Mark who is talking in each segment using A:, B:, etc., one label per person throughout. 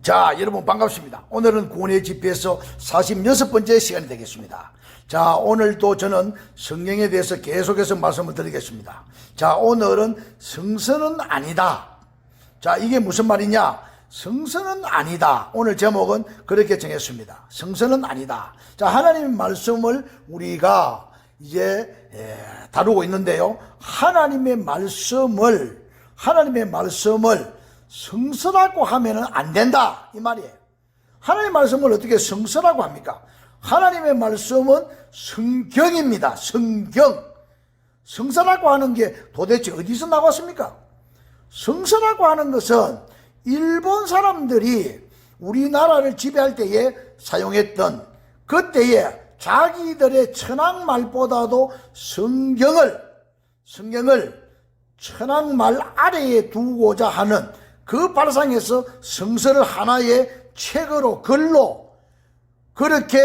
A: 자, 여러분 반갑습니다. 오늘은 구원의 GPS 46번째 시간이 되겠습니다. 자, 오늘도 저는 성경에 대해서 계속해서 말씀을 드리겠습니다. 자, 오늘은 성서는 아니다. 자, 이게 무슨 말이냐? 성서는 아니다. 오늘 제목은 그렇게 정했습니다. 성서는 아니다. 자, 하나님의 말씀을 우리가 이제 다루고 있는데요. 하나님의 말씀을 성서라고 하면은 안 된다 이 말이에요. 하나님의 말씀을 어떻게 성서라고 합니까? 하나님의 말씀은 성경입니다. 성서라고 하는 게 도대체 어디서 나왔습니까? 성서라고 하는 것은 일본 사람들이 우리나라를 지배할 때에 사용했던 그때에 자기들의 천황말보다도 성경을 천황말 아래에 두고자 하는 그 발상에서 성서를 하나의 책으로 글로 그렇게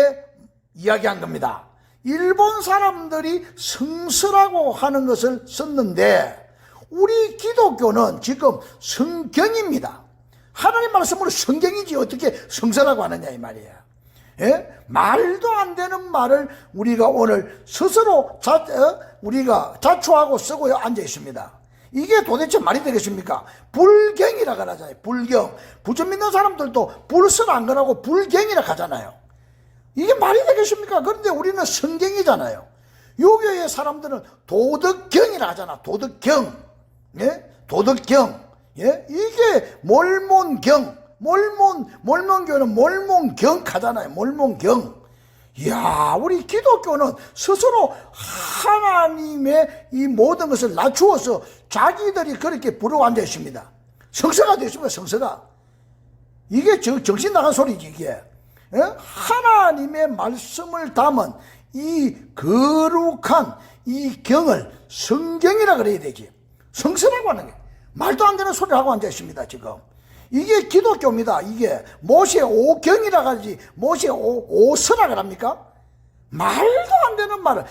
A: 이야기한 겁니다. 일본 사람들이 성서라고 하는 것을 썼는데 우리 기독교는 지금 성경입니다. 하나님 말씀으로 성경이지 어떻게 성서라고 하느냐 이 말이에요. 예? 말도 안 되는 말을 우리가 오늘 스스로 우리가 자초하고 쓰고 앉아 있습니다. 이게 도대체 말이 되겠습니까? 불경이라 그러잖아요. 불경. 부처 믿는 사람들도 불설 안 그러고 불경이라 하잖아요. 이게 말이 되겠습니까? 그런데 우리는 성경이잖아요. 유교의 사람들은 도덕경이라 하잖아. 도덕경. 예? 도덕경. 예? 이게 몰몬경. 몰몬교는 몰몬경 하잖아요. 몰몬경. 이야, 우리 기독교는 스스로 하나님의 이 모든 것을 낮추어서 자기들이 그렇게 부르고 앉아 있습니다. 성서가 되었습니다. 성서가. 이게 정신 나간 소리지 이게. 예? 하나님의 말씀을 담은 이 거룩한 이 경을 성경이라 그래야 되지. 성서라고 하는 게 말도 안 되는 소리를 하고 앉아 있습니다. 지금. 이게 기독교입니다. 이게 모세 오경이라 하지 모세 오서라 그럽니까? 말도 안 되는 말을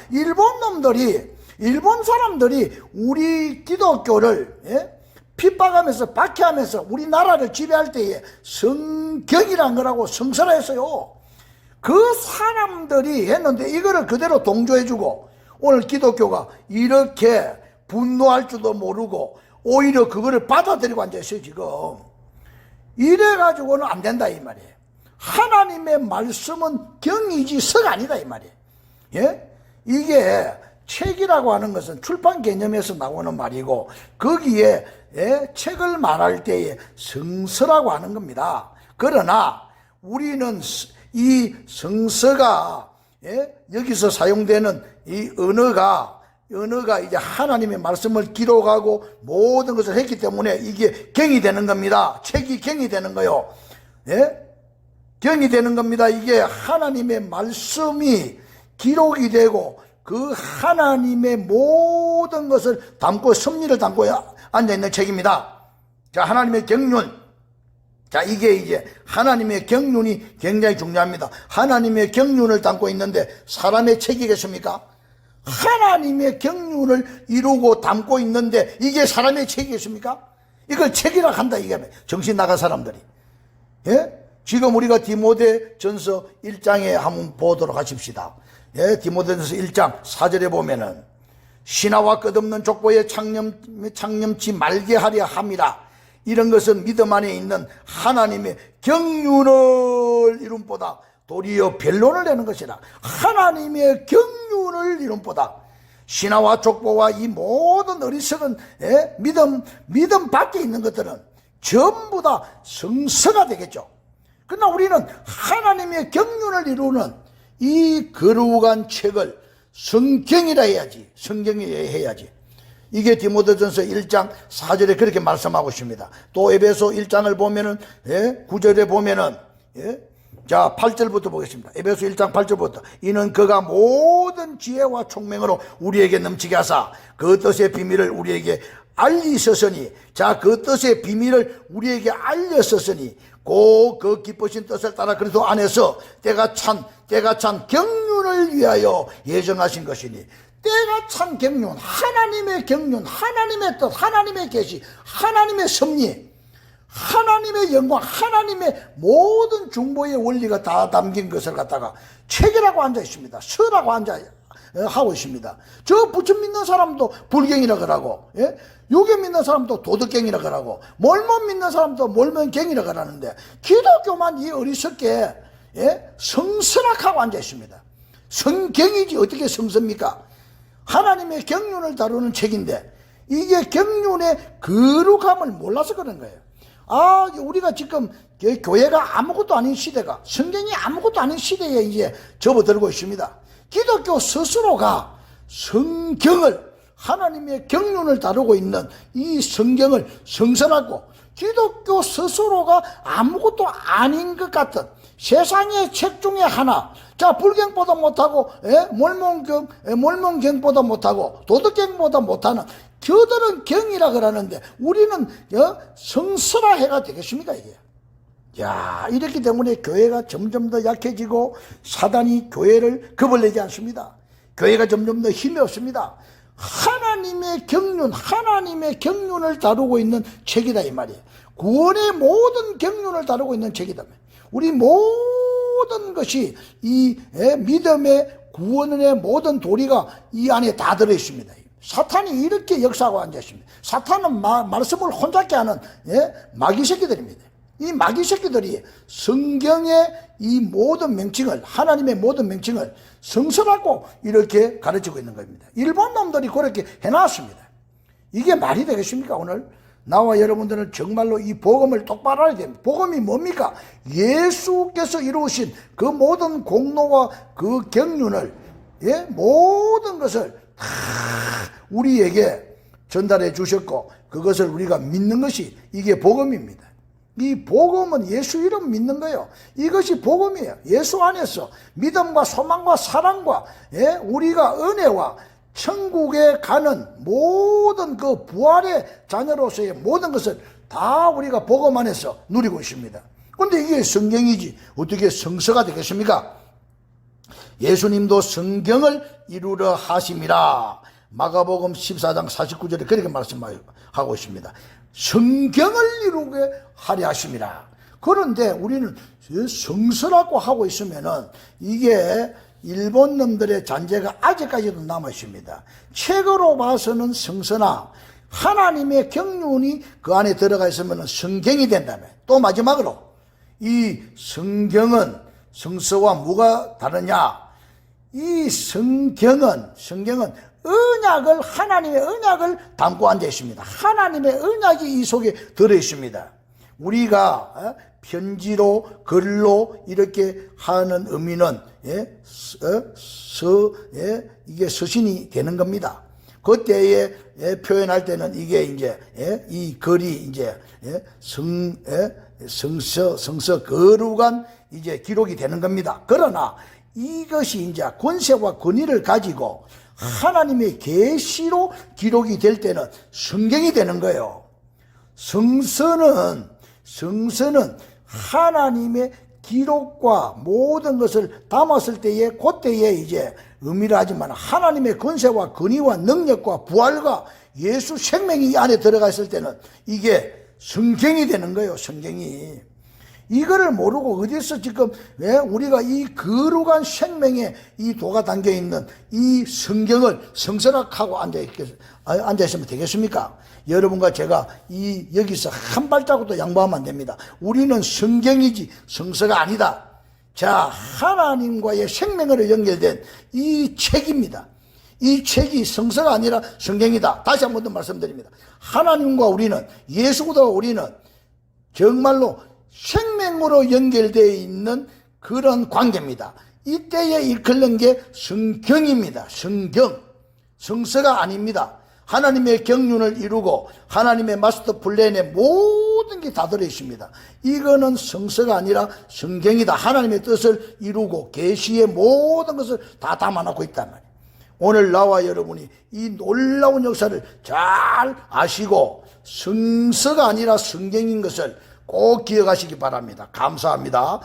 A: 일본 사람들이 우리 기독교를 핍박하면서 박해하면서 우리나라를 지배할 때에 성경이란 거라고 성서라 했어요. 그 사람들이 했는데 이거를 그대로 동조해주고 오늘 기독교가 이렇게 분노할 줄도 모르고 오히려 그거를 받아들이고 앉아있어요 지금. 이래가지고는 안 된다 이 말이에요. 하나님의 말씀은 경이지 서가 아니다 이 말이에요. 예? 이게 책이라고 하는 것은 출판 개념에서 나오는 말이고 거기에 책을 말할 때에 성서라고 하는 겁니다. 그러나 우리는 이 성서가 여기서 사용되는 이 언어가 이제 하나님의 말씀을 기록하고 모든 것을 했기 때문에 이게 경이 되는 겁니다. 책이 경이 되는 거요. 예? 경이 되는 겁니다. 이게 하나님의 말씀이 기록이 되고 그 하나님의 모든 것을 담고 섭리를 담고 앉아있는 책입니다. 자, 하나님의 경륜. 자, 이게 이제 하나님의 경륜이 굉장히 중요합니다. 하나님의 경륜을 담고 있는데 사람의 책이겠습니까? 하나님의 경륜을 이루고 담고 있는데 이게 사람의 책이겠습니까? 이걸 책이라 한다 이게 정신 나간 사람들이. 예? 지금 우리가 디모데전서 1장에 한번 보도록 하십시다. 예? 디모데전서 1장 4절에 보면은 신하와 끝없는 족보에 창념치 말게 하려 함이라. 이런 것은 믿음 안에 있는 하나님의 경륜을 이룬보다 도리어 변론을 내는 것이라. 하나님의 경륜을 이룬보다 신하와 족보와 이 모든 어리석은 믿음 밖에 있는 것들은 전부 다 성서가 되겠죠. 그러나 우리는 하나님의 경륜을 이루는 이 거룩한 책을 성경이라 해야지. 성경이라 해야지. 이게 디모데전서 1장 4절에 그렇게 말씀하고 있습니다. 또 에베소 1장을 보면은 9절에 보면은 자, 8절부터 보겠습니다. 에베소 1장 8절부터 이는 그가 모든 지혜와 총명으로 우리에게 넘치게 하사 그 뜻의 비밀을 우리에게 알리셨으니 자, 그 뜻의 비밀을 우리에게 알렸었으니 곧 그 기쁘신 뜻을 따라 그리스도 안에서 때가 찬 경륜을 위하여 예정하신 것이니 때가 찬 경륜, 하나님의 뜻, 하나님의 계시, 하나님의 섭리, 하나님의 영광, 하나님의 모든 중보의 원리가 다 담긴 것을 갖다가 책이라고 앉아 있습니다. 서라고 하고 있습니다. 저 부처 믿는 사람도 불경이라 그러고, 예? 유교 믿는 사람도 도덕경이라 그러고, 몰몬 믿는 사람도 몰몬경이라 그러는데, 기독교만 이 어리석게, 예? 성선악하고 앉아 있습니다. 성경이지 어떻게 성서입니까? 하나님의 경륜을 다루는 책인데, 이게 경륜의 거룩함을 몰라서 그런 거예요. 우리가 지금 교회가 아무것도 아닌 시대가, 성경이 아무것도 아닌 시대에 이제 접어들고 있습니다. 기독교 스스로가 성경을, 하나님의 경륜을 다루고 있는 이 성경을 성선하고, 기독교 스스로가 아무것도 아닌 것 같은 세상의 책 중에 하나, 자, 불경보다 못하고, 몰몬경보다 못하고, 도덕경보다 못하는, 저들은 경이라 그러는데, 우리는, 성설화해가 되겠습니까, 이게? 야, 이렇기 때문에 교회가 점점 더 약해지고, 사단이 교회를 겁을내지 않습니다. 교회가 점점 더 힘이 없습니다. 하나님의 경륜을 다루고 있는 책이다, 이 말이에요. 구원의 모든 경륜을 다루고 있는 책이다. 우리 모든 것이 이 믿음의 구원의 모든 도리가 이 안에 다 들어있습니다. 사탄이 이렇게 역사하고 앉아있습니다. 사탄은 말씀을 혼잡게 하는 마귀 새끼들입니다. 이 마귀 새끼들이 성경의 이 모든 명칭을, 하나님의 모든 명칭을 성설하고 이렇게 가르치고 있는 겁니다. 일본 놈들이 그렇게 해놨습니다. 이게 말이 되겠습니까? 오늘 나와 여러분들은 정말로 이 복음을 똑바로 알아야 됩니다. 복음이 뭡니까? 예수께서 이루신 그 모든 공로와 그 경륜을, 모든 것을 다 우리에게 전달해 주셨고, 그것을 우리가 믿는 것이 이게 복음입니다. 이 복음은 예수 이름 믿는 거예요. 이것이 복음이에요. 예수 안에서 믿음과 소망과 사랑과, 우리가 은혜와 천국에 가는 모든 그 부활의 자녀로서의 모든 것을 다 우리가 복음 안에서 누리고 있습니다. 그런데 이게 성경이지 어떻게 성서가 되겠습니까? 예수님도 성경을 이루려 하심이라. 마가복음 14장 49절에 그렇게 말씀하고 있습니다. 성경을 이루게 하려 하심이라. 그런데 우리는 성서라고 하고 있으면은 이게 일본 놈들의 잔재가 아직까지도 남아 있습니다. 책으로 봐서는 성서나 하나님의 경륜이 그 안에 들어가 있으면 성경이 된다면, 또 마지막으로 이 성경은 성서와 뭐가 다르냐? 이 성경은 언약을, 하나님의 언약을 담고 앉아 있습니다. 하나님의 언약이 이 속에 들어 있습니다. 우리가 편지로, 글로 이렇게 하는 의미는 이게 서신이 되는 겁니다. 그때에 표현할 때는 이게 이제 이 글이 이제 성서 거룩한 이제 기록이 되는 겁니다. 그러나 이것이 이제 권세와 권위를 가지고 하나님의 계시로 기록이 될 때는 성경이 되는 거예요. 성서는 하나님의 기록과 모든 것을 담았을 때에 그때에 이제 의미를 하지만, 하나님의 권세와 권위와 능력과 부활과 예수 생명이 이 안에 들어가 있을 때는 이게 성경이 되는 거예요. 성경이. 이거를 모르고 어디서 지금 우리가 이 거룩한 생명에 이 도가 담겨 있는 이 성경을 성서락하고 앉아 있으면 되겠습니까? 여러분과 제가 여기서 한 발자국도 양보하면 안 됩니다. 우리는 성경이지 성서가 아니다. 자, 하나님과의 생명으로 연결된 이 책입니다. 이 책이 성서가 아니라 성경이다. 다시 한 번 더 말씀드립니다. 하나님과 우리는, 예수보다 우리는 정말로 생명으로 연결되어 있는 그런 관계입니다. 이때에 이끌는 게 성경입니다. 성경. 성서가 아닙니다. 하나님의 경륜을 이루고 하나님의 마스터 플랜에 모든 게 다 들어있습니다. 이거는 성서가 아니라 성경이다. 하나님의 뜻을 이루고 계시의 모든 것을 다 담아놓고 있단 말이에요. 오늘 나와 여러분이 이 놀라운 역사를 잘 아시고 성서가 아니라 성경인 것을 꼭 기억하시기 바랍니다. 감사합니다.